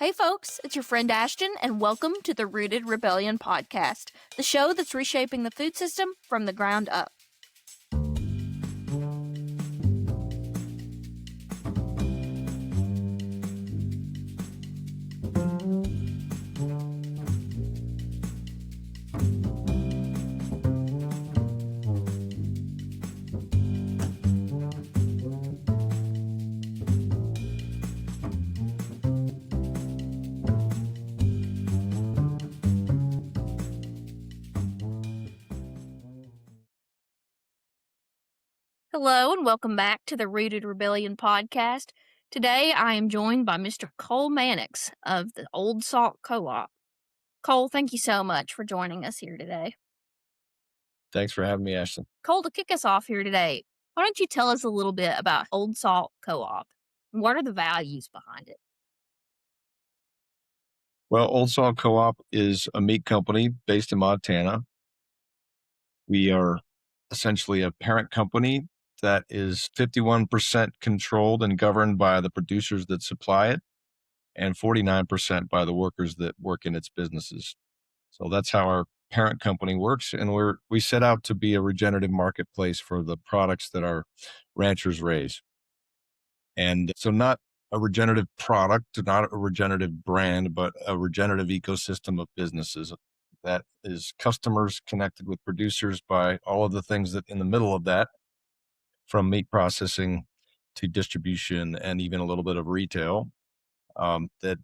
Hey folks, it's your friend Ashton, and welcome to the Rooted Rebellion podcast, the show that's reshaping the food system from the ground up. Hello, and welcome back to the Rooted Rebellion podcast. Today I am joined by Mr. Cole Mannix of the Old Salt Co-op. Cole, thank you so much for joining us here today. Thanks for having me, Ashton. Cole, to kick us off here today, why don't you tell us a little bit about Old Salt Co-op? And what are the values behind it? Well, Old Salt Co-op is a meat company based in Montana. We are essentially a parent company that is 51% controlled and governed by the producers that supply it, and 49% by the workers that work in its businesses. So that's how our parent company works, and we set out to be a regenerative marketplace for the products that our ranchers raise. And so not a regenerative product, not a regenerative brand, but a regenerative ecosystem of businesses that is customers connected with producers by all of the things that in the middle of that, from meat processing to distribution and even a little bit of retail, that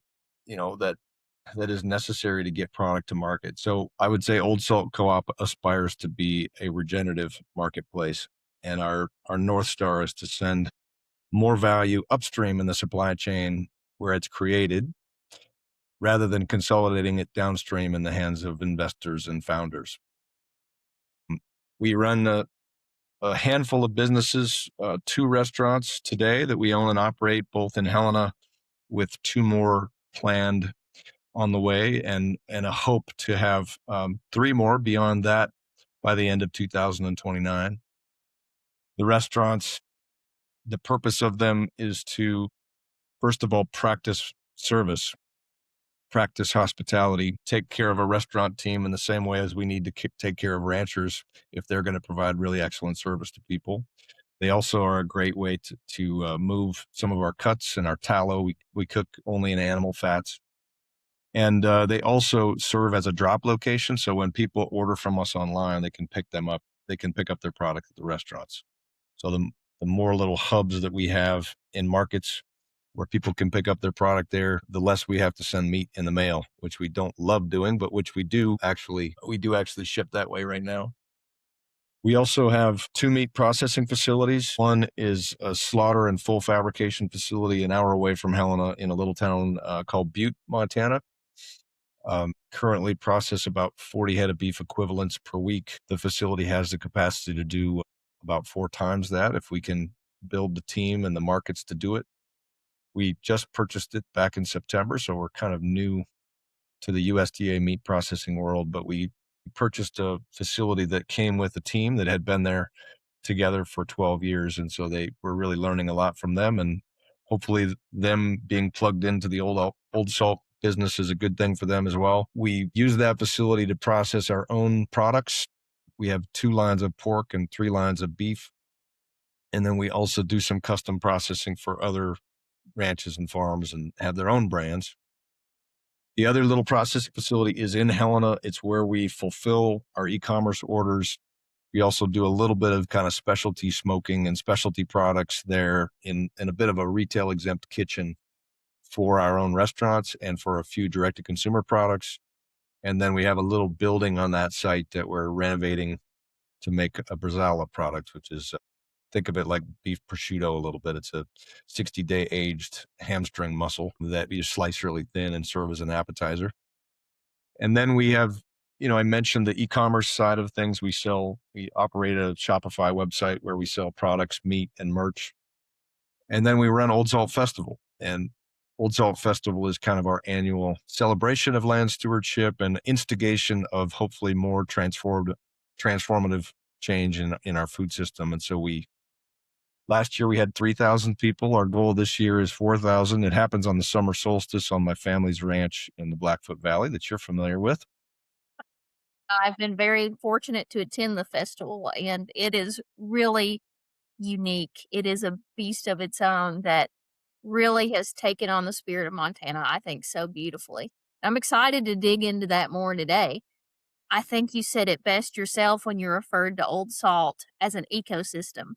that is necessary to get product to market. So I would say Old Salt Co-op aspires to be a regenerative marketplace, and our North Star is to send more value upstream in the supply chain where it's created, rather than consolidating it downstream in the hands of investors and founders. We run a handful of businesses, 2 restaurants today that we own and operate, both in Helena, with 2 more planned on the way, and a hope to have 3 more beyond that by the end of 2029. The restaurants, the purpose of them is to, first of all, practice service, practice hospitality, take care of a restaurant team in the same way as we need to take care of ranchers if they're going to provide really excellent service to people. They also are a great way to move some of our cuts and our tallow. We cook only in animal fats. And they also serve as a drop location. So when people order from us online, they can pick them up. They can pick up their product at the restaurants. So the more little hubs that we have in markets where people can pick up their product there, the less we have to send meat in the mail, which we don't love doing, but which we do actually ship that way right now. We also have 2 meat processing facilities. One is a slaughter and full fabrication facility an hour away from Helena in a little town called Butte, Montana. Currently process about 40 head of beef equivalents per week. The facility has the capacity to do about 4 times that if we can build the team and the markets to do it. We just purchased it back in September, so we're kind of new to the USDA meat processing world, but we purchased a facility that came with a team that had been there together for 12 years. And so we're really learning a lot from them, and hopefully them being plugged into the old salt business is a good thing for them as well. We use that facility to process our own products. We have 2 lines of pork and 3 lines of beef. And then we also do some custom processing for other ranches and farms and have their own brands. The other little processing facility is in Helena. It's where we fulfill our e-commerce orders. We also do a little bit of kind of specialty smoking and specialty products there in a bit of a retail exempt kitchen for our own restaurants and for a few direct-to-consumer products. And then we have a little building on that site that we're renovating to make a Brazala product, which is, think of it like beef prosciutto a little bit. It's a 60-day aged hamstring muscle that you slice really thin and serve as an appetizer. And then we have, I mentioned the e-commerce side of things. We operate a Shopify website where we sell products, meat, and merch. And then we run Old Salt Festival. And Old Salt Festival is kind of our annual celebration of land stewardship and instigation of hopefully more transformative change in our food system. And so we Last year we had 3,000 people. Our goal this year is 4,000. It happens on the summer solstice on my family's ranch in the Blackfoot Valley that you're familiar with. I've been very fortunate to attend the festival, and it is really unique. It is a beast of its own that really has taken on the spirit of Montana, I think, so beautifully. I'm excited to dig into that more today. I think you said it best yourself when you referred to Old Salt as an ecosystem.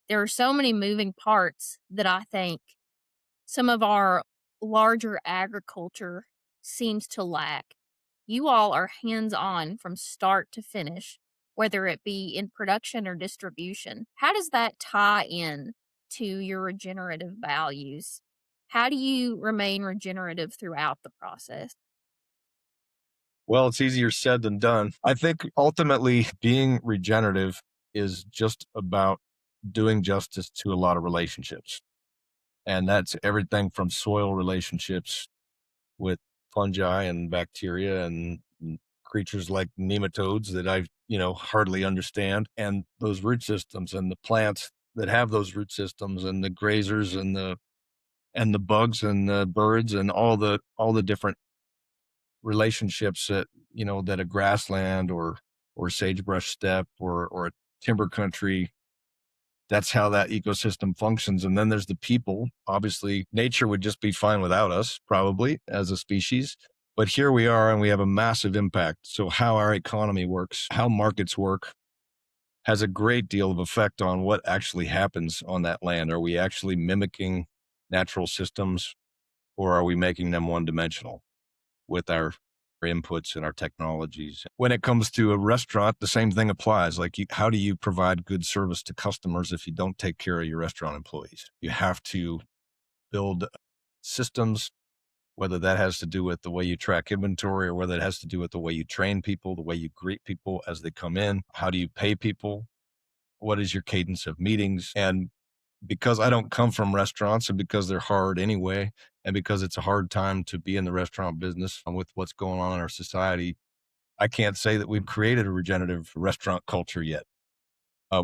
There are so many moving parts that I think some of our larger agriculture seems to lack. You all are hands on from start to finish, whether it be in production or distribution. How does that tie in to your regenerative values? How do you remain regenerative throughout the process? Well, it's easier said than done. I think ultimately being regenerative is just about doing justice to a lot of relationships. And that's everything from soil relationships with fungi and bacteria and creatures like nematodes that hardly understand, and those root systems and the plants that have those root systems and the grazers and the bugs and the birds and all the different relationships that a grassland or sagebrush steppe or a timber country, that's how that ecosystem functions. And then there's the people. Obviously, nature would just be fine without us, probably, as a species. But here we are, and we have a massive impact. So how our economy works, how markets work, has a great deal of effect on what actually happens on that land. Are we actually mimicking natural systems, or are we making them one-dimensional with our inputs and our technologies? When it comes to a restaurant, the same thing applies. Like, how do you provide good service to customers if you don't take care of your restaurant employees? You have to build systems, whether that has to do with the way you track inventory or whether it has to do with the way you train people, the way you greet people as they come in. How do you pay people? What is your cadence of meetings? And because I don't come from restaurants, and because they're hard anyway, and because it's a hard time to be in the restaurant business with what's going on in our society, I can't say that we've created a regenerative restaurant culture yet.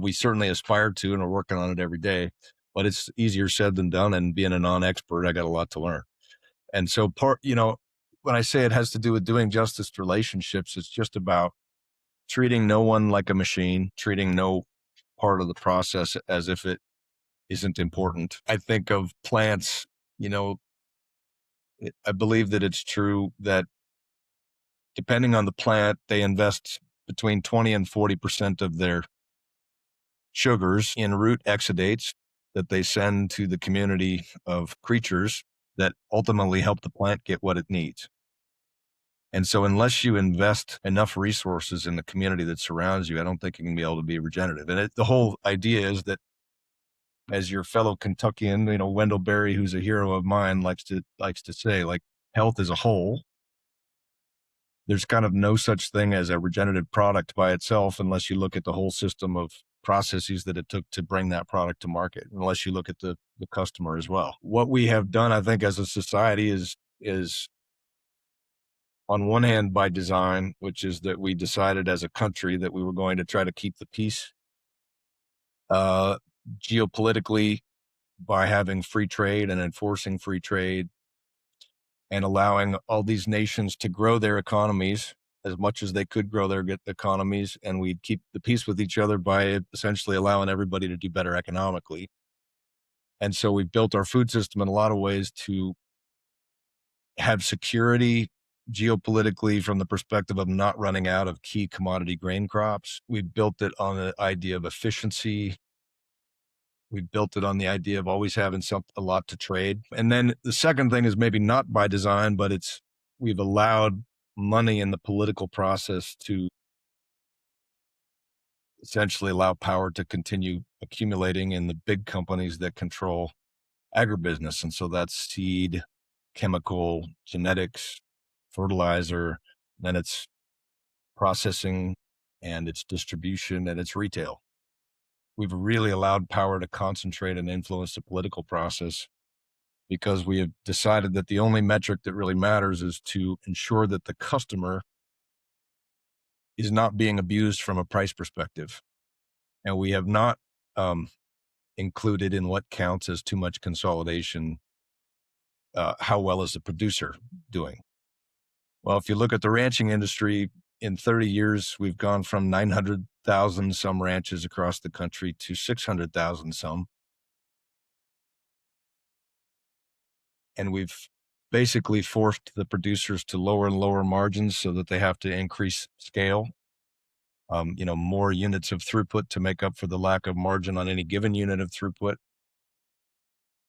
We certainly aspire to, and we're working on it every day, but it's easier said than done. And being a non-expert, I got a lot to learn. And so when I say it has to do with doing justice to relationships, it's just about treating no one like a machine, treating no part of the process as if it isn't important. I think of plants, I believe that it's true that depending on the plant, they invest between 20 and 40% of their sugars in root exudates that they send to the community of creatures that ultimately help the plant get what it needs. And so unless you invest enough resources in the community that surrounds you, I don't think you can be able to be regenerative. And the whole idea is that, as your fellow Kentuckian, Wendell Berry, who's a hero of mine, likes to say, like, health is a whole. There's kind of no such thing as a regenerative product by itself unless you look at the whole system of processes that it took to bring that product to market, unless you look at the customer as well. What we have done, I think, as a society is on one hand by design, which is that we decided as a country that we were going to try to keep the peace geopolitically by having free trade and enforcing free trade and allowing all these nations to grow their economies as much as they could grow their economies. And we'd keep the peace with each other by essentially allowing everybody to do better economically. And so we've built our food system in a lot of ways to have security geopolitically from the perspective of not running out of key commodity grain crops. We've built it on the idea of efficiency. We've built it on the idea of always having a lot to trade. And then the second thing is maybe not by design, but we've allowed money in the political process to essentially allow power to continue accumulating in the big companies that control agribusiness. And so that's seed, chemical, genetics, fertilizer, then it's processing and its distribution and its retail. We've really allowed power to concentrate and influence the political process because we have decided that the only metric that really matters is to ensure that the customer is not being abused from a price perspective. And we have not included in what counts as too much consolidation. How well is the producer doing? Well, if you look at the ranching industry, in 30 years, we've gone from 900,000 some ranches across the country to 600,000 some. And we've basically forced the producers to lower and lower margins so that they have to increase scale. More units of throughput to make up for the lack of margin on any given unit of throughput.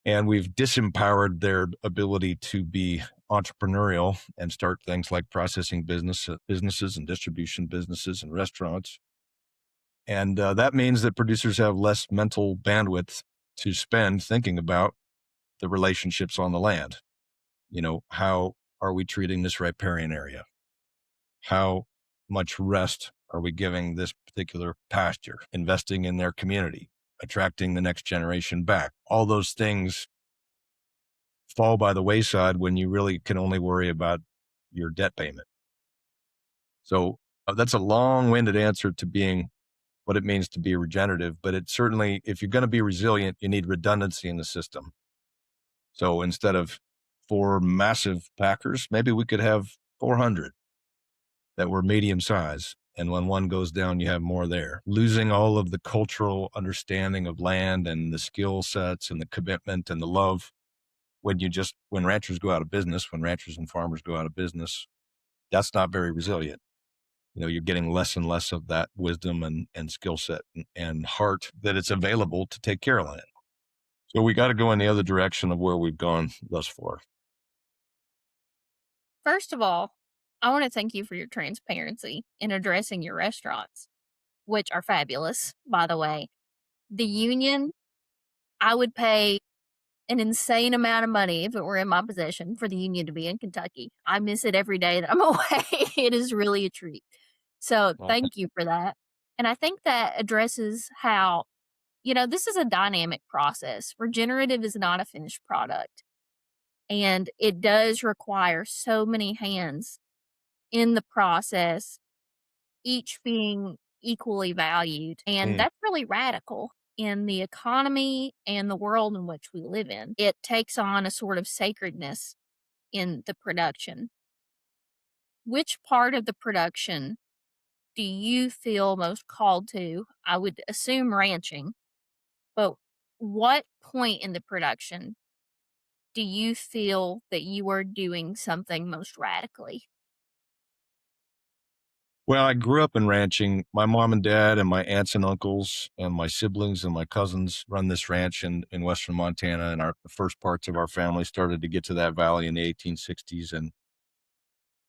And we've disempowered their ability to be entrepreneurial and start things like processing businesses and distribution businesses and restaurants. And that means that producers have less mental bandwidth to spend thinking about the relationships on the land. How are we treating this riparian area? How much rest are we giving this particular pasture? Investing in their community, attracting the next generation back. All those things fall by the wayside when you really can only worry about your debt payment. So that's a long-winded answer to being what it means to be regenerative, but it certainly, if you're going to be resilient, you need redundancy in the system. So instead of 4 massive packers, maybe we could have 400 that were medium size. And when one goes down, you have more there. Losing all of the cultural understanding of land and the skill sets and the commitment and the love. When ranchers go out of business, when ranchers and farmers go out of business, that's not very resilient. You're getting less and less of that wisdom and skill set and heart that it's available to take care of land. So we got to go in the other direction of where we've gone thus far. First of all, I want to thank you for your transparency in addressing your restaurants, which are fabulous, by the way. The union, I would pay an insane amount of money if it were in my possession for the union to be in Kentucky. I miss it every day that I'm away. It is really a treat. So Well, thank you for that. And I think that addresses how, this is a dynamic process. Regenerative is not a finished product. And it does require so many hands in the process, each being equally valued. And that's really radical in the economy and the world in which we live in. It takes on a sort of sacredness in the production. Which part of the production do you feel most called to? I would assume ranching, but what point in the production do you feel that you are doing something most radically? Well, I grew up in ranching. My mom and dad and my aunts and uncles and my siblings and my cousins run this ranch in western Montana. And the first parts of our family started to get to that valley in the 1860s. And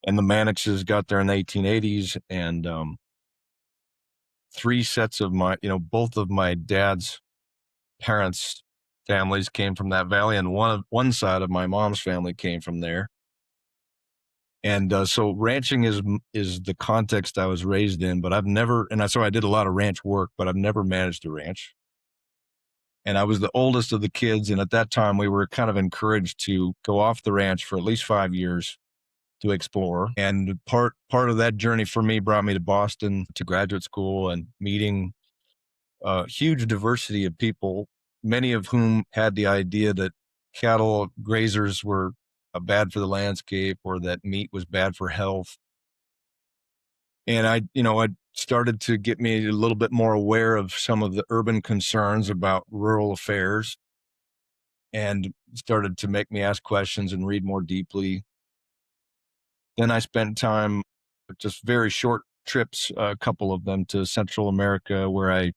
the Mannixes got there in the 1880s. And 3 sets of both of my dad's parents' families came from that valley. And one side of my mom's family came from there. And so ranching is the context I was raised in, but so I did a lot of ranch work, but I've never managed a ranch. And I was the oldest of the kids. And at that time we were kind of encouraged to go off the ranch for at least 5 years to explore. And part of that journey for me brought me to Boston to graduate school and meeting a huge diversity of people, many of whom had the idea that cattle grazers were bad for the landscape or that meat was bad for health. And I started to get me a little bit more aware of some of the urban concerns about rural affairs and started to make me ask questions and read more deeply. Then I spent time, just very short trips, a couple of them to Central America, where I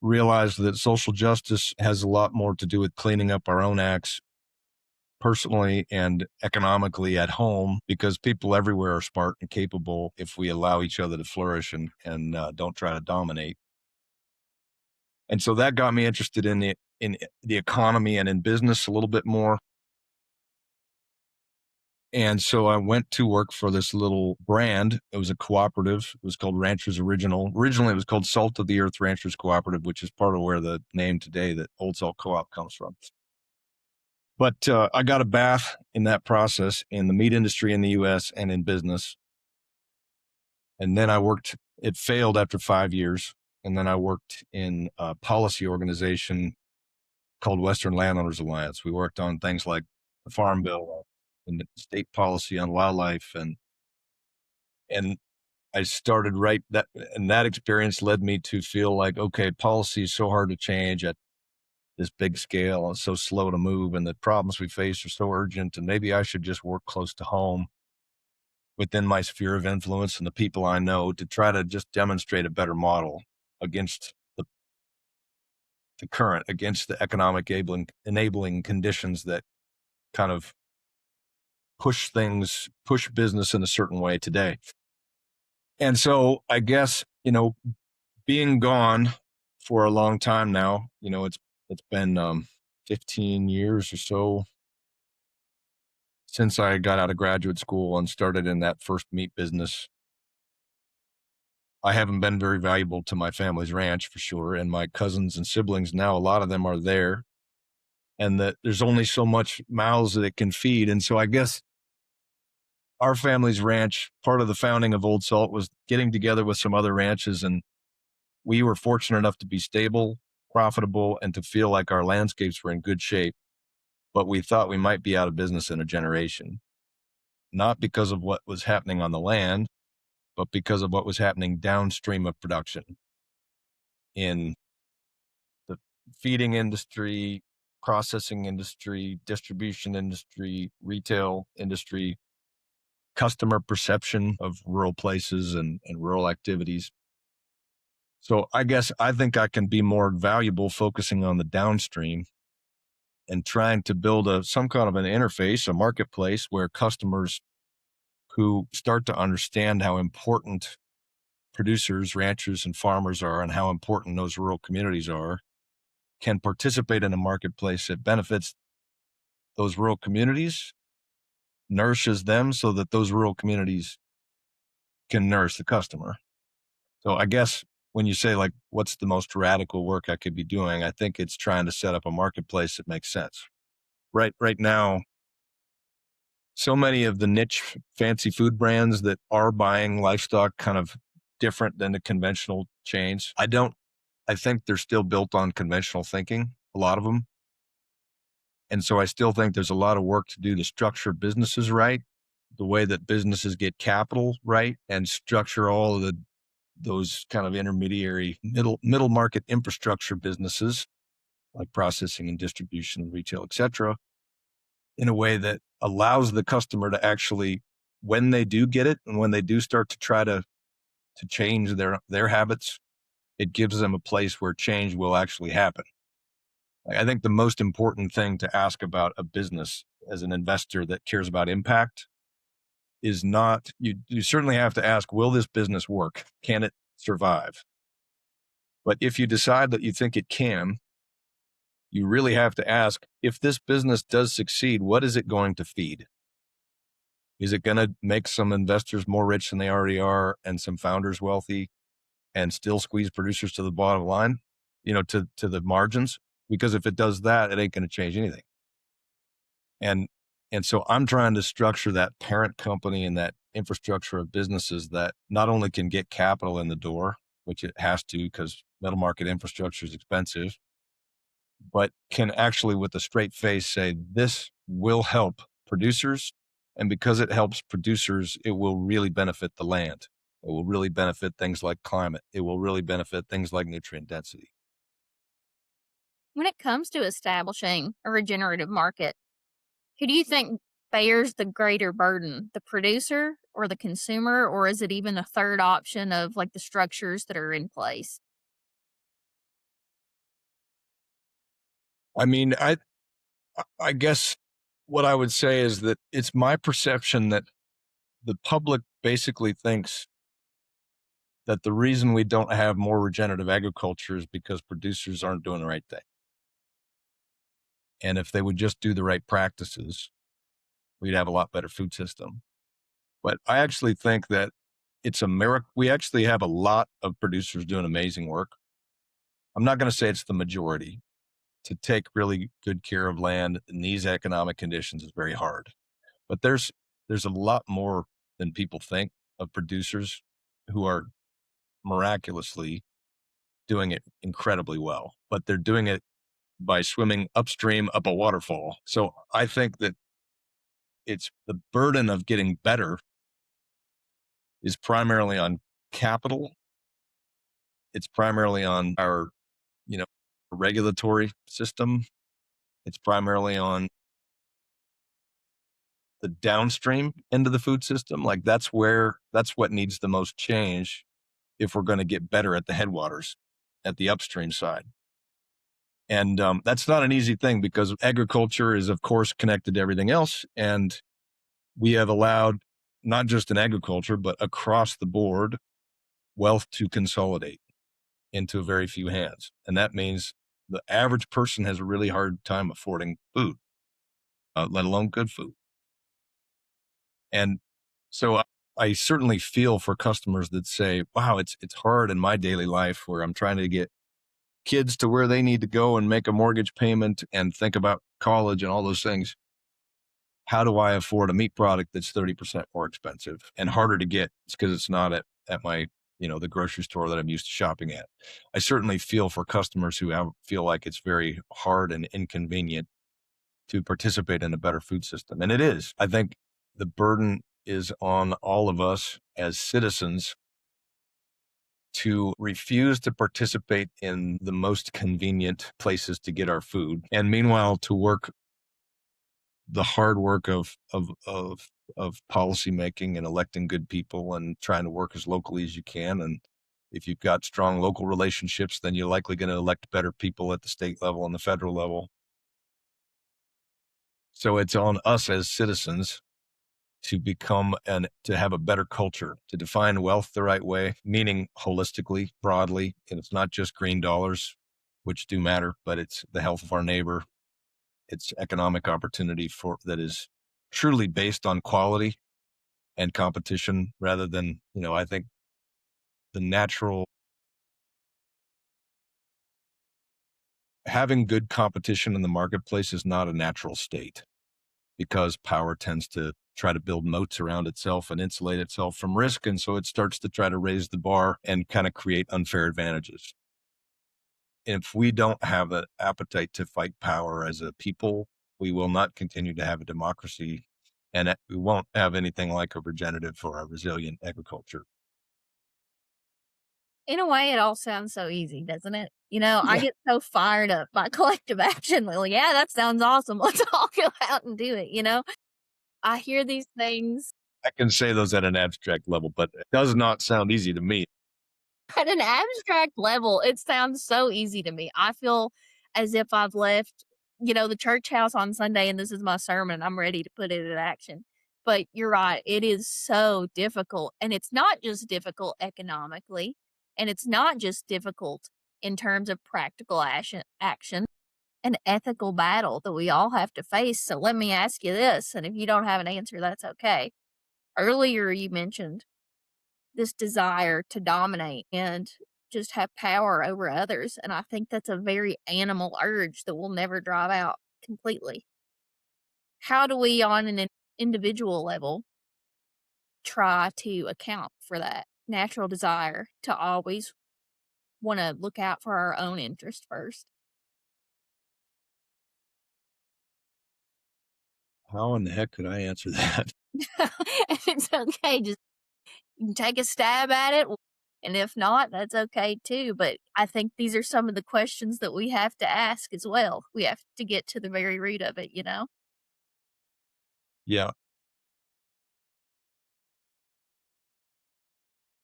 realized that social justice has a lot more to do with cleaning up our own acts personally and economically at home, because people everywhere are smart and capable if we allow each other to flourish and don't try to dominate. And so that got me interested in the economy and in business a little bit more. And so I went to work for this little brand. It was a cooperative. It was called Ranchers Original. Originally, it was called Salt of the Earth Ranchers Cooperative, which is part of where the name today, that Old Salt Co-op, comes from. But I got a bath in that process in the meat industry in the U.S. and in business. And then it failed after 5 years. and then I worked in a policy organization called Western Landowners Alliance. We worked on things like the Farm Bill and state policy on wildlife, and I started right that, and that experience led me to feel like, okay, policy is so hard to change at this big scale and so slow to move, and the problems we face are so urgent, and maybe I should just work close to home within my sphere of influence and the people I know to try to just demonstrate a better model against the current, against the economic enabling conditions that kind of push business in a certain way today. And so I guess, being gone for a long time now, it's been 15 years or so since I got out of graduate school and started in that first meat business. I haven't been very valuable to my family's ranch for sure. And my cousins and siblings now, a lot of them are there, and that there's only so much mouths that it can feed. And so I guess our family's ranch, part of the founding of Old Salt was getting together with some other ranches. And we were fortunate enough to be stable, profitable, and to feel like our landscapes were in good shape. But we thought we might be out of business in a generation, not because of what was happening on the land, but because of what was happening downstream of production in the feeding industry, processing industry, distribution industry, retail industry, customer perception of rural places and rural activities. So I guess I think I can be more valuable focusing on the downstream and trying to build some kind of an interface, a marketplace where customers who start to understand how important producers, ranchers, and farmers are and how important those rural communities are can participate in a marketplace that benefits those rural communities, nourishes them so that those rural communities can nourish the customer. So I guess when you say, like, what's the most radical work I could be doing, I think it's trying to set up a marketplace that makes sense. Right now, so many of the niche fancy food brands that are buying livestock kind of different than the conventional chains. I think they're still built on conventional thinking, a lot of them. And so I still think there's a lot of work to do to structure businesses right, the way that businesses get capital right, and structure all of those kind of intermediary middle market infrastructure businesses like processing and distribution and retail, et cetera, in a way that allows the customer to actually, when they do get it and when they do start to try to change their habits, it gives them a place where change will actually happen. I think the most important thing to ask about a business as an investor that cares about impact is not, you certainly have to ask, will this business work? Can it survive? But if you decide that you think it can, you really have to ask, if this business does succeed, what is it going to feed? Is it going to make some investors more rich than they already are and some founders wealthy and still squeeze producers to the bottom line, to the margins? Because if it does that, it ain't going to change anything. And so I'm trying to structure that parent company and that infrastructure of businesses that not only can get capital in the door, which it has to because middle market infrastructure is expensive, but can actually with a straight face say, this will help producers. And because it helps producers, it will really benefit the land. It will really benefit things like climate. It will really benefit things like nutrient density. When it comes to establishing a regenerative market, who do you think bears the greater burden, the producer or the consumer, or is it even a third option of like the structures that are in place? I mean, I guess what I would say is that it's my perception that the public basically thinks that the reason we don't have more regenerative agriculture is because producers aren't doing the right thing. And if they would just do the right practices, we'd have a lot better food system. But I actually think that it's a miracle. We actually have a lot of producers doing amazing work. I'm not going to say it's the majority. To take really good care of land in these economic conditions is very hard. But there's a lot more than people think of producers who are miraculously doing it incredibly well, but they're doing it by swimming upstream up a waterfall. So I think that it's the burden of getting better is primarily on capital. It's primarily on our, you know, regulatory system. It's primarily on the downstream end of the food system. Like that's what needs the most change if we're going to get better at the headwaters, at the upstream side. And that's not an easy thing because agriculture is, of course, connected to everything else. And we have allowed not just in agriculture, but across the board, wealth to consolidate into very few hands. And that means the average person has a really hard time affording food, let alone good food. And so I certainly feel for customers that say, wow, it's hard in my daily life where I'm trying to get kids to where they need to go and make a mortgage payment and think about college and all those things. How do I afford a meat product that's 30% more expensive and harder to get? It's because it's not at my, the grocery store that I'm used to shopping at. I certainly feel for customers who feel like it's very hard and inconvenient to participate in a better food system. And it is. I think the burden is on all of us as citizens to refuse to participate in the most convenient places to get our food. And meanwhile, to work the hard work of policy making and electing good people and trying to work as locally as you can. And if you've got strong local relationships, then you're likely going to elect better people at the state level and the federal level. So it's on us as citizens to to have a better culture, to define wealth the right way, meaning holistically, broadly. And it's not just green dollars, which do matter, but it's the health of our neighbor. It's economic opportunity that is truly based on quality and competition rather than, I think the natural having good competition in the marketplace is not a natural state because power tends to try to build moats around itself and insulate itself from risk. And so it starts to try to raise the bar and kind of create unfair advantages. If we don't have an appetite to fight power as a people, we will not continue to have a democracy, and we won't have anything like a regenerative or a resilient agriculture. In a way, it all sounds so easy, doesn't it? I Yeah, get so fired up by collective action, Lily. Yeah, that sounds awesome. Let's all go out and do it. I hear these things I can say those at an abstract level, but it does not sound easy to me. at an abstract level. It sounds so easy to me. I feel as if I've left, the church house on Sunday and this is my sermon. I'm ready to put it in action. But you're right. It is so difficult. And it's not just difficult economically, and it's not just difficult in terms of practical action, an ethical battle that we all have to face. So let me ask you this, and if you don't have an answer, that's okay. Earlier, you mentioned this desire to dominate and just have power over others. And I think that's a very animal urge that will never drive out completely. How do we, on an individual level, try to account for that natural desire to always want to look out for our own interest first? How in the heck could I answer that? And it's okay. Just you can take a stab at it. And if not, that's okay too. But I think these are some of the questions that we have to ask as well. We have to get to the very root of it. Yeah,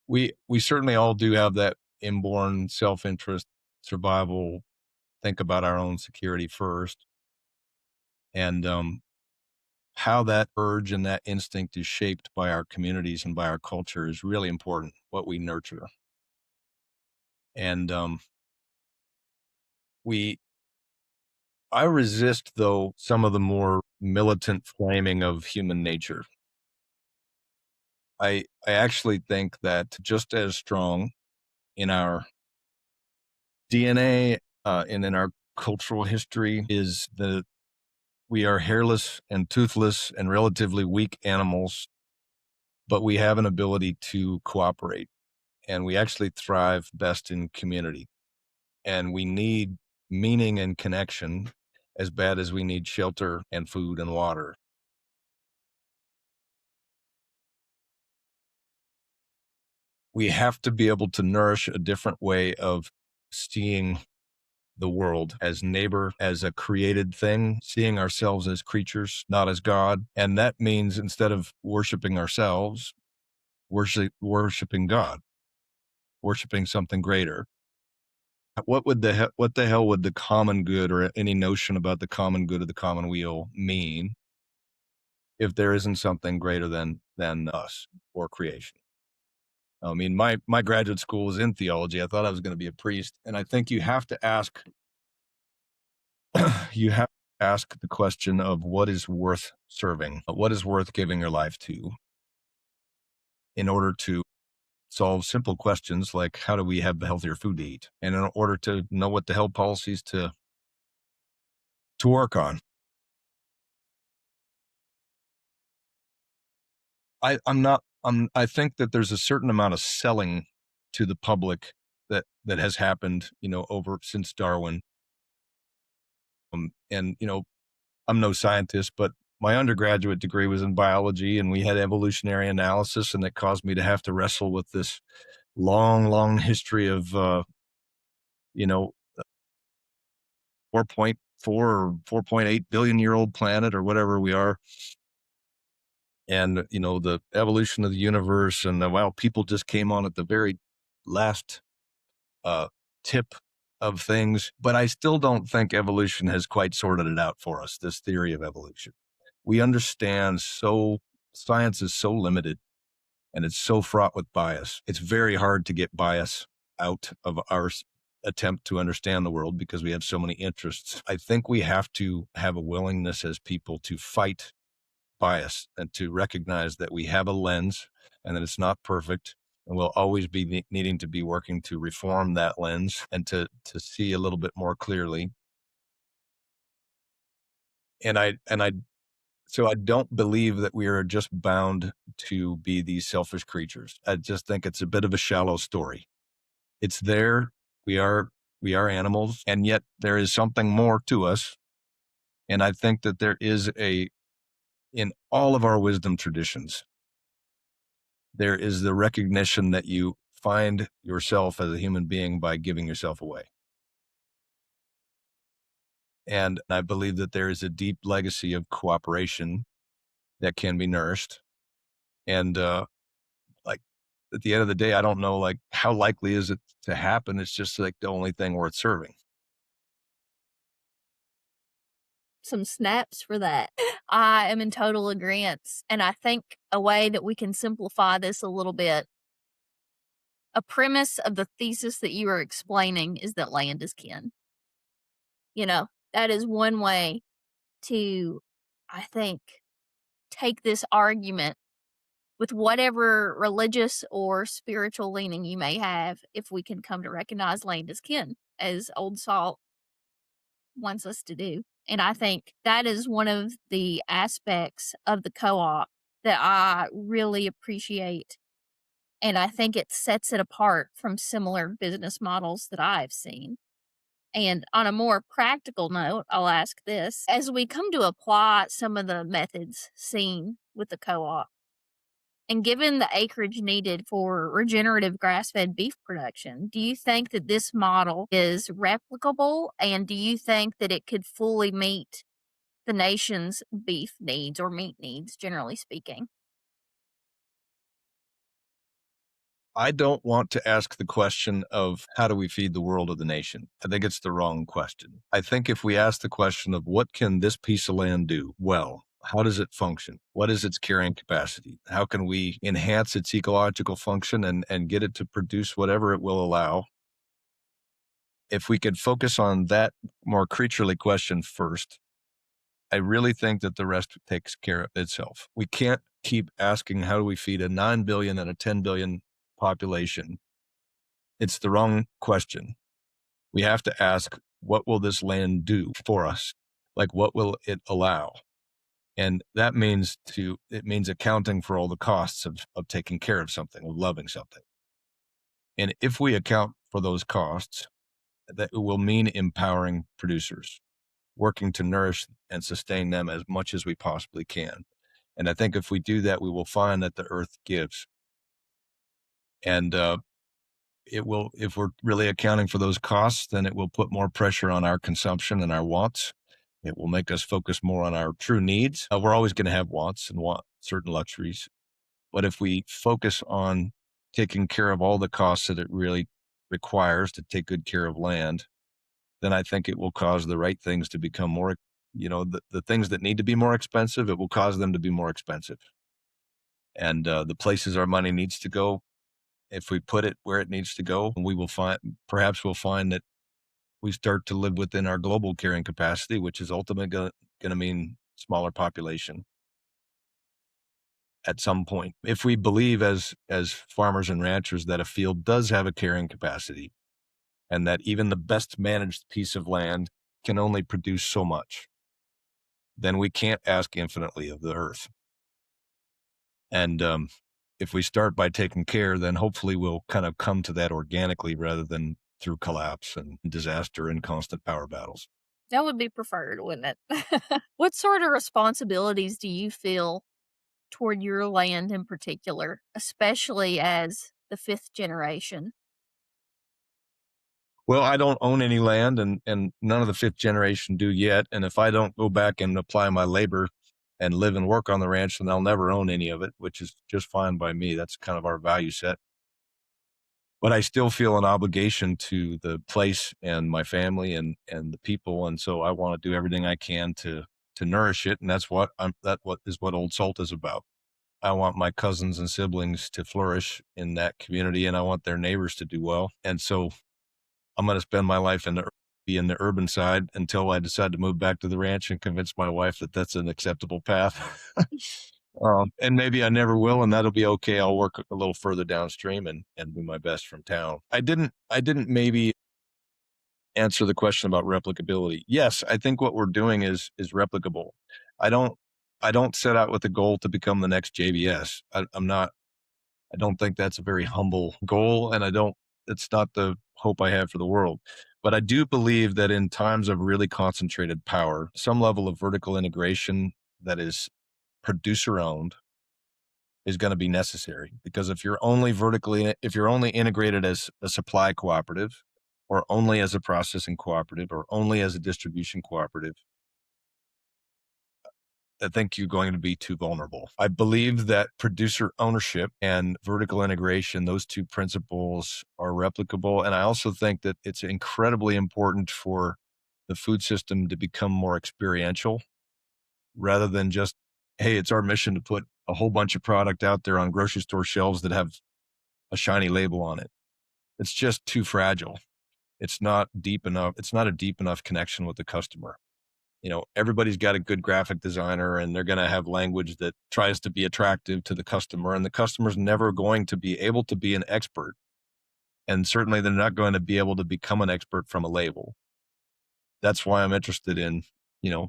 we certainly all do have that inborn self-interest, survival, think about our own security first. And how that urge and that instinct is shaped by our communities and by our culture is really important, what we nurture. And we I resist, though, some of the more militant framing of human nature. I actually think that just as strong in our DNA and in our cultural history is that we are hairless and toothless and relatively weak animals, but we have an ability to cooperate and we actually thrive best in community. and we need meaning and connection as bad as we need shelter and food and water. We have to be able to nourish a different way of seeing the world as neighbor, as a created thing, seeing ourselves as creatures, not as God. And that means instead of worshiping ourselves, worshiping God, worshiping something greater. What the hell would the common good or any notion about the common good of the common weal mean if there isn't something greater than us or creation? I mean, my graduate school was in theology. I thought I was going to be a priest, and I think you have to ask you have to ask the question of what is worth serving, what is worth giving your life to, in order to solve simple questions like how do we have healthier food to eat, and in order to know what the hell policies to work on. I think that there's a certain amount of selling to the public that has happened, over since Darwin. And I'm no scientist, but my undergraduate degree was in biology, and we had evolutionary analysis, and it caused me to have to wrestle with this long, long history of, you know, 4.4 or 4.8 billion year old planet or whatever we are. And, the evolution of the universe, and wow, people just came on at the very last uh, tip of things. But I still don't think evolution has quite sorted it out for us, this theory of evolution. We understand science is so limited, and it's so fraught with bias. It's very hard to get bias out of our attempt to understand the world because we have so many interests. I think we have to have a willingness as people to fight bias and to recognize that we have a lens and that it's not perfect, and we'll always be needing to be working to reform that lens and to see a little bit more clearly. And I so I don't believe that we are just bound to be these selfish creatures. I just think it's a bit of a shallow story. It's there. We are animals, and yet there is something more to us. And I think that there is in all of our wisdom traditions, there is the recognition that you find yourself as a human being by giving yourself away. And I believe that there is a deep legacy of cooperation that can be nourished. And like at the end of the day, I don't know like how likely is it to happen. It's just like the only thing worth serving. Some snaps for that. I am in total agreement, and I think a way that we can simplify this a little bit, a premise of the thesis that you are explaining is that land is kin. That is one way to, I think, take this argument with whatever religious or spiritual leaning you may have, if we can come to recognize land as kin, as Old Salt wants us to do. And I think that is one of the aspects of the co-op that I really appreciate. And I think it sets it apart from similar business models that I've seen. And on a more practical note, I'll ask this. As we come to apply some of the methods seen with the co op, and given the acreage needed for regenerative grass fed beef production, do you think that this model is replicable? And do you think that it could fully meet the nation's beef needs or meat needs, generally speaking? I don't want to ask the question of how do we feed the world or the nation. I think it's the wrong question. I think if we ask the question of what can this piece of land do well, how does it function? What is its carrying capacity? How can we enhance its ecological function and get it to produce whatever it will allow? If we could focus on that more creaturely question first, I really think that the rest takes care of itself. We can't keep asking how do we feed a 9 billion and a 10 billion population. It's the wrong question. We have to ask, what will this land do for us? Like, what will it allow? And that means it means accounting for all the costs of taking care of something, of loving something. And if we account for those costs, that it will mean empowering producers, working to nourish and sustain them as much as we possibly can. And I think if we do that, we will find that the earth gives. And it will, if we're really accounting for those costs, then it will put more pressure on our consumption and our wants. It will make us focus more on our true needs. We're always going to have wants and want certain luxuries. But if we focus on taking care of all the costs that it really requires to take good care of land, then I think it will cause the right things to become more, the things that need to be more expensive, it will cause them to be more expensive. And the places our money needs to go, if we put it where it needs to go, we will find, perhaps we'll find that we start to live within our global carrying capacity, which is ultimately going to mean smaller population at some point. If we believe as farmers and ranchers that a field does have a carrying capacity and that even the best managed piece of land can only produce so much, then we can't ask infinitely of the earth. And if we start by taking care, then hopefully we'll kind of come to that organically rather than through collapse and disaster and constant power battles. That would be preferred, wouldn't it? What sort of responsibilities do you feel toward your land in particular, especially as the 5th generation? Well, I don't own any land, and none of the fifth generation do yet. And if I don't go back and apply my labor and live and work on the ranch, then I'll never own any of it, which is just fine by me. That's kind of our value set. But I still feel an obligation to the place and my family and the people, and so I want to do everything I can to nourish it. And that's what Old Salt is about. I want my cousins and siblings to flourish in that community, and I want their neighbors to do well. And so I'm going to spend my life be in the urban side until I decide to move back to the ranch and convince my wife that that's an acceptable path. And maybe I never will, and that'll be okay. I'll work a little further downstream and do my best from town. I didn't maybe answer the question about replicability. Yes, I think what we're doing is replicable. I don't I don't set out with the goal to become the next JBS. I'm not. I don't think that's a very humble goal, and it's not the hope I have for the world. But I do believe that in times of really concentrated power, some level of vertical integration that is producer owned is going to be necessary, because if you're only integrated as a supply cooperative or only as a processing cooperative or only as a distribution cooperative, I think you're going to be too vulnerable. I believe that producer ownership and vertical integration, those two principles are replicable. And I also think that it's incredibly important for the food system to become more experiential rather than just, hey, it's our mission to put a whole bunch of product out there on grocery store shelves that have a shiny label on it. It's just too fragile. It's not deep enough. It's not a deep enough connection with the customer. Everybody's got a good graphic designer and they're going to have language that tries to be attractive to the customer, and the customer's never going to be able to be an expert. And certainly they're not going to be able to become an expert from a label. That's why I'm interested in, you know,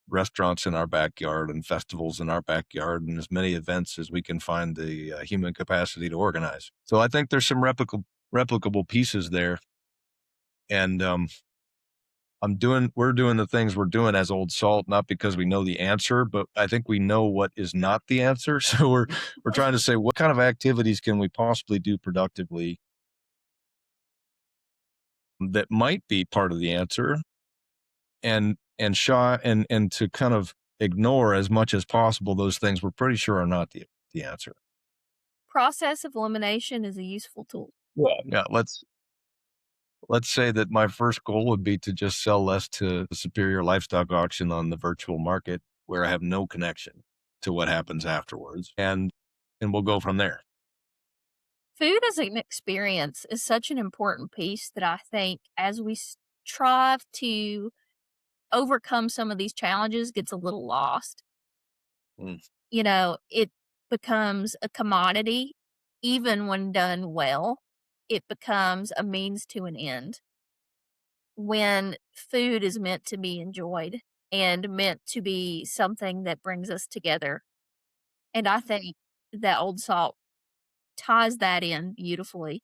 restaurants in our backyard and festivals in our backyard and as many events as we can find the human capacity to organize. So I think there's some replicable pieces there. And we're doing the things we're doing as Old Salt, not because we know the answer, but I think we know what is not the answer. So we're trying to say, what kind of activities can we possibly do productively that might be part of the answer, and to kind of ignore as much as possible those things we're pretty sure are not the answer. Process of elimination is a useful tool. Yeah, let's say that my first goal would be to just sell less to the superior livestock auction on the virtual market where I have no connection to what happens afterwards. And we'll go from there. Food as an experience is such an important piece that I think as we strive to overcome some of these challenges gets a little lost. Mm. It becomes a commodity even when done well. It becomes a means to an end when food is meant to be enjoyed and meant to be something that brings us together. And I think that Old Salt ties that in beautifully,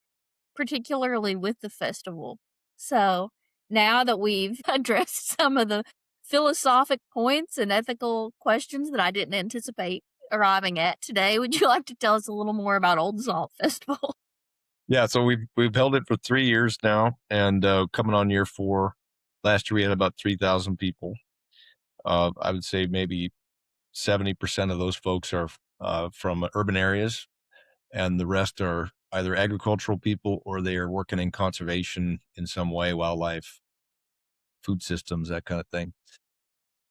particularly with the festival. So now that we've addressed some of the philosophic points and ethical questions that I didn't anticipate arriving at today, would you like to tell us a little more about Old Salt Festival? Yeah, so we've held it for 3 years now, and coming on year four. Last year we had about 3,000 people. I would say maybe 70% of those folks are from urban areas, and the rest are either agricultural people or they are working in conservation in some way, wildlife, food systems, that kind of thing.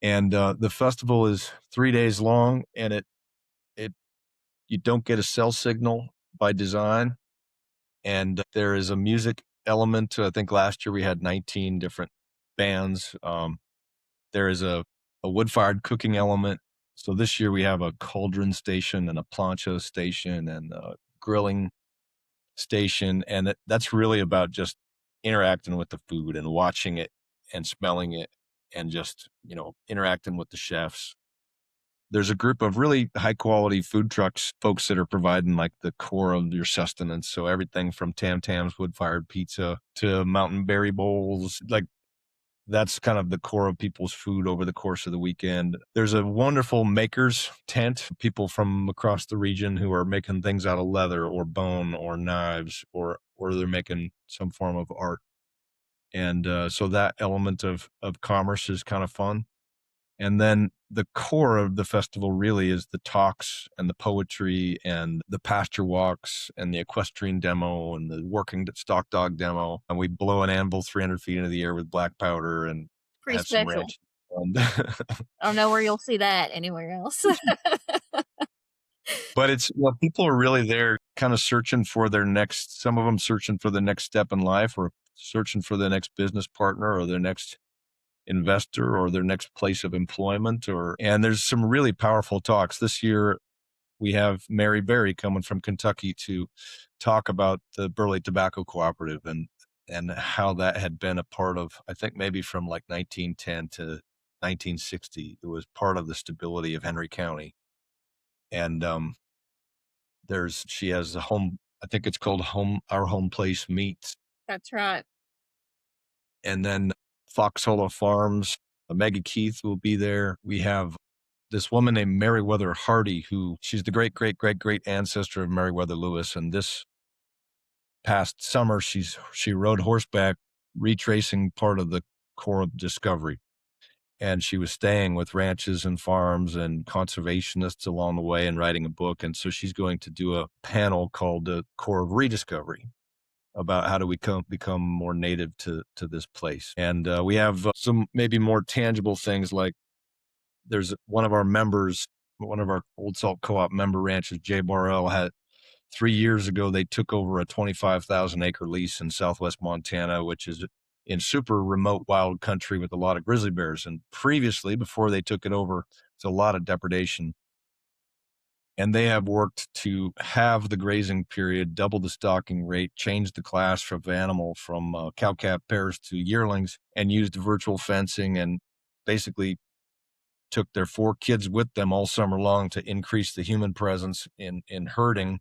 And the festival is 3 days long, and it you don't get a cell signal by design, and there is a music element. I think last year we had 19 different bands. There is a wood fired cooking element. So this year we have a cauldron station and a plancha station and a grilling station, and that's really about just interacting with the food and watching it and smelling it and just interacting with the chefs. There's a group of really high quality food trucks folks that are providing like the core of your sustenance, so everything from tam tams, wood fired pizza, to mountain berry bowls. Like, that's kind of the core of people's food over the course of the weekend. There's a wonderful makers tent, people from across the region who are making things out of leather or bone or knives, or they're making some form of art. And so that element of commerce is kind of fun. And then the core of the festival really is the talks and the poetry and the pasture walks and the equestrian demo and the working stock dog demo. And we blow an anvil 300 feet into the air with black powder and Pretty have some special. ranch. And I don't know where you'll see that anywhere else. but it's, people are really there kind of searching for their next, some of them searching for the next step in life, or searching for the next business partner or their next investor or their next place of employment. And there's some really powerful talks this year. We have Mary Berry coming from Kentucky to talk about the Burley Tobacco Cooperative and how that had been a part of, I think maybe from like 1910 to 1960. It was part of the stability of Henry County. And she has a home, I think it's called Our Home Place Meats. That's right. And then Foxhole Farms, Maggie Keith will be there. We have this woman named Meriwether Hardy, who she's the great, great, great, great ancestor of Meriwether Lewis. And this past summer, she rode horseback, retracing part of the core of discovery. And she was staying with ranches and farms and conservationists along the way and writing a book. And so she's going to do a panel called The Core of Rediscovery, about how do we become more native to this place. And we have some maybe more tangible things, like there's one of our members, one of our Old Salt Co-op member ranches, Jay Barrell, had 3 years ago, they took over a 25,000 acre lease in Southwest Montana, which is in super remote wild country with a lot of grizzly bears. And previously, before they took it over, it's a lot of depredation. And they have worked to have the grazing period, double the stocking rate, change the class of animal from cow-calf pairs to yearlings, and used virtual fencing, and basically took their 4 kids with them all summer long to increase the human presence in herding.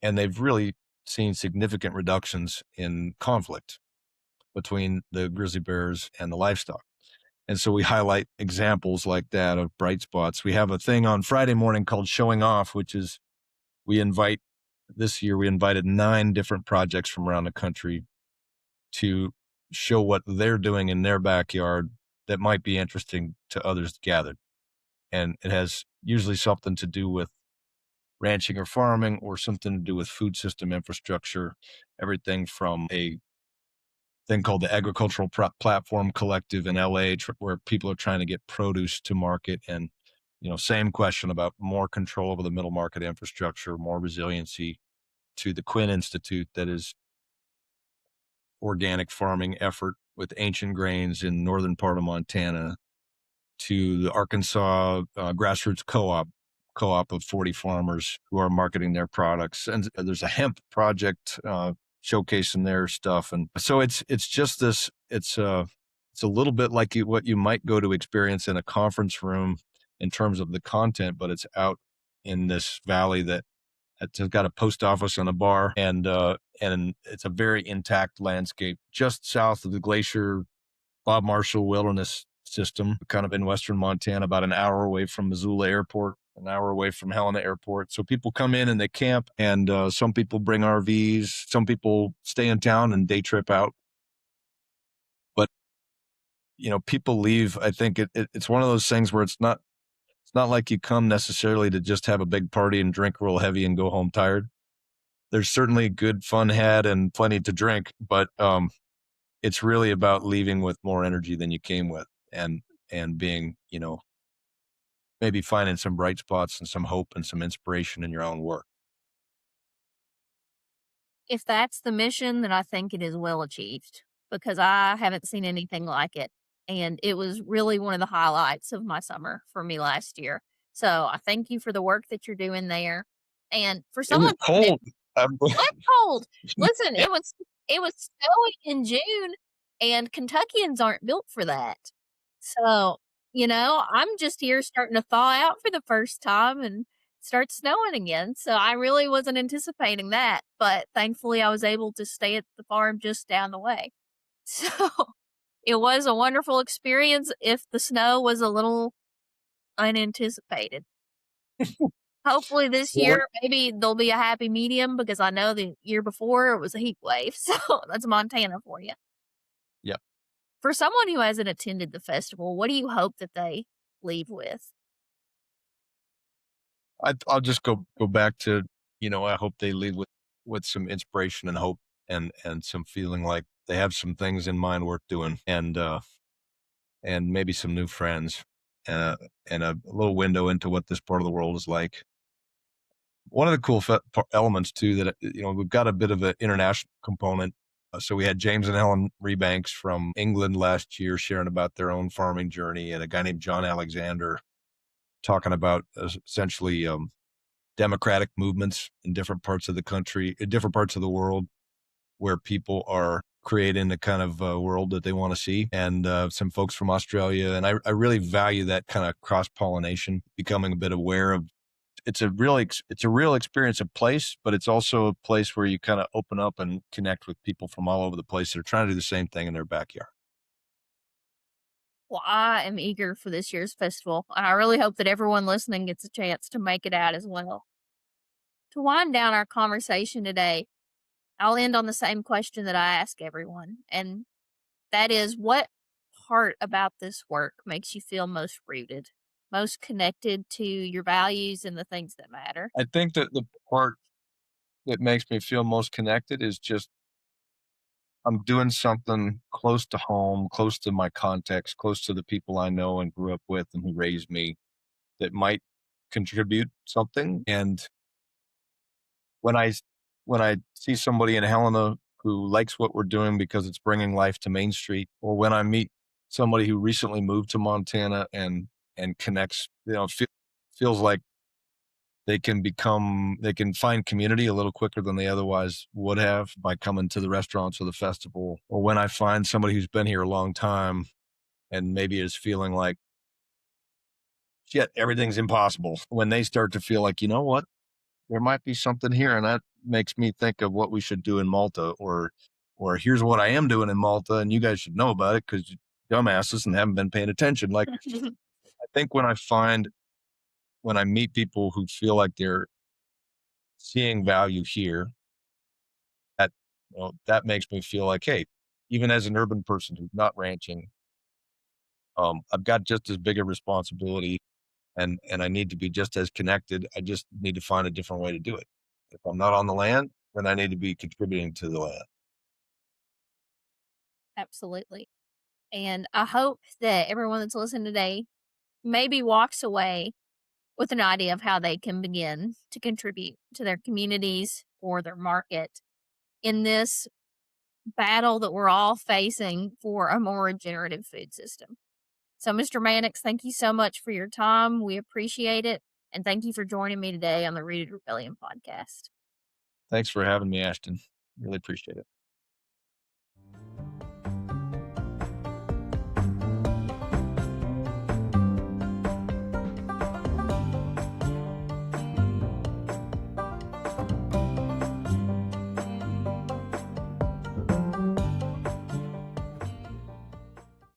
And they've really seen significant reductions in conflict between the grizzly bears and the livestock. And so we highlight examples like that of bright spots. We have a thing on Friday morning called Showing Off, which is this year we invited 9 different projects from around the country to show what they're doing in their backyard that might be interesting to others gathered. And it has usually something to do with ranching or farming, or something to do with food system infrastructure, everything from a thing called the Agricultural Platform Collective in LA, where people are trying to get produce to market. And, same question about more control over the middle market infrastructure, more resiliency, to the Quinn Institute, that is organic farming effort with ancient grains in northern part of Montana, to the Arkansas grassroots co-op of 40 farmers who are marketing their products. And there's a hemp project showcasing their stuff. And so it's just this, it's a little bit like what you might go to experience in a conference room in terms of the content, but it's out in this valley that It's got a post office and a bar, and it's a very intact landscape just south of the glacier Bob Marshall Wilderness System, kind of in western Montana, about an hour away from Missoula Airport, an hour away from Helena Airport. So people come in and they camp, and some people bring RVs, some people stay in town and day trip out. But people leave. I think it's one of those things where it's not like you come necessarily to just have a big party and drink real heavy and go home tired. There's certainly good fun had and plenty to drink, but it's really about leaving with more energy than you came with, and being, maybe finding some bright spots and some hope and some inspiration in your own work. If that's the mission, then I think it is well achieved because I haven't seen anything like it, and it was really one of the highlights of my summer for me last year. So, I thank you for the work that you're doing there, and for It was someone that cold. Um, what cold? Listen, yeah. it was snowing in June, and Kentuckians aren't built for that. So, I'm just here starting to thaw out for the first time and start snowing again, so I really wasn't anticipating that, but thankfully, I was able to stay at the farm just down the way. So, it was a wonderful experience if the snow was a little unanticipated. Hopefully this Well, year, maybe there'll be a happy medium because I know the year before it was a heat wave, so that's Montana for you. yeah. For someone who hasn't attended the festival, what do you hope that they leave with? I'll just go back to, I hope they leave with some inspiration and hope, and some feeling like they have some things in mind worth doing, and maybe some new friends, and a little window into what this part of the world is like. One of the cool elements too, that we've got a bit of an international component. So we had James and Helen Rebanks from England last year sharing about their own farming journey, and a guy named John Alexander talking about essentially democratic movements in different parts of the country, in different parts of the world, where people are creating the kind of world that they want to see. And some folks from Australia, and I really value that kind of cross pollination, becoming a bit aware of. It's a real experience of place, but it's also a place where you kind of open up and connect with people from all over the place that are trying to do the same thing in their backyard. Well, I am eager for this year's festival, and I really hope that everyone listening gets a chance to make it out as well. To wind down our conversation today, I'll end on the same question that I ask everyone, and that is what part about this work makes you feel most rooted, most connected to your values and the things that matter? I think that the part that makes me feel most connected is just I'm doing something close to home, close to my context, close to the people I know and grew up with and who raised me, that might contribute something. And when I when I see somebody in Helena who likes what we're doing because it's bringing life to Main Street, or when I meet somebody who recently moved to Montana and connects, feels like they can find community a little quicker than they otherwise would have by coming to the restaurants or the festival. Or when I find somebody who's been here a long time and maybe is feeling like, shit, everything's impossible, when they start to feel like, you know what, there might be something here, and that makes me think of what we should do in Malta, or here's what I am doing in Malta, and you guys should know about it because you dumbasses and haven't been paying attention. Like, I think when I meet people who feel like they're seeing value here, that that makes me feel like, hey, even as an urban person who's not ranching, I've got just as big a responsibility, and I need to be just as connected. I just need to find a different way to do it. If I'm not on the land, then I need to be contributing to the land. Absolutely. And I hope that everyone that's listening today maybe walks away with an idea of how they can begin to contribute to their communities or their market in this battle that we're all facing for a more regenerative food system. So, Mr. Mannix, thank you so much for your time. We appreciate it. And thank you for joining me today on the Rooted Rebellion podcast. Thanks for having me, Ashton. Really appreciate it.